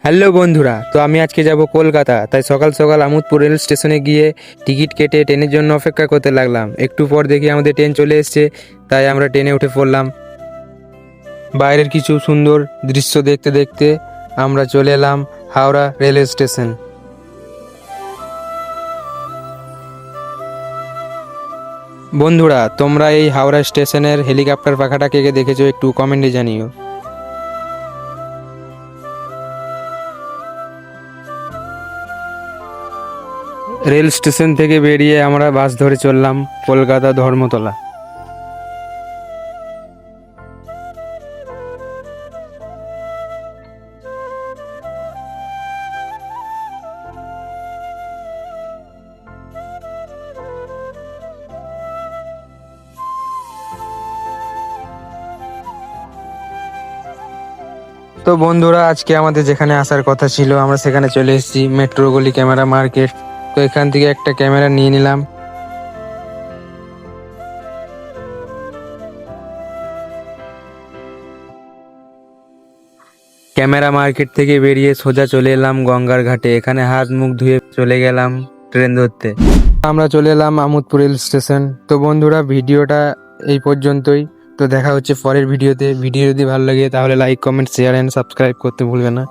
Hello বন্ধুরা, তো আমি আজকে যাব কলকাতা। তাই সকাল সকাল আমোদপুর রেল স্টেশনে গিয়ে টিকিট কেটে ট্রেনের জন্য অপেক্ষা করতে লাগলাম। একটু পর দেখি আমাদের ট্রেন চলে এসেছে, তাই আমরা ট্রেনে উঠে পড়লাম। বাইরের কিছু সুন্দর দৃশ্য দেখতে দেখতে আমরা চলে এলাম হাওড়া রেলওয়ে স্টেশন। বন্ধুরা, তোমরা এই হাওড়া স্টেশনের হেলিকপ্টার পাখাটা কে কে দেখেছো একটু কমেন্টে জানিও। রেল স্টেশন থেকে বেরিয়ে আমরা বাস ধরে চললাম কলকাতা ধর্মতলা। তো বন্ধুরা, আজকে আমাদের যেখানে আসার কথা ছিল আমরা সেখানে চলে এসেছি, মেট্রো গলি ক্যামেরা মার্কেট। তো এখান থেকে একটা ক্যামেরা নিয়ে নিলাম। ক্যামেরা মার্কেট থেকে বেরিয়ে সোজা চলে এলাম গঙ্গার ঘাটে। এখানে হাত মুখ ধুয়ে চলে গেলাম ট্রেন ধরতে। আমরা চলে এলাম আমোদপুর রেল স্টেশন। তো বন্ধুরা, ভিডিওটা এই পর্যন্তই। তো দেখা হচ্ছে পরের ভিডিওতে। ভিডিও যদি ভালো লাগে তাহলে like, comment, share and subscribe করতে ভুলবে না।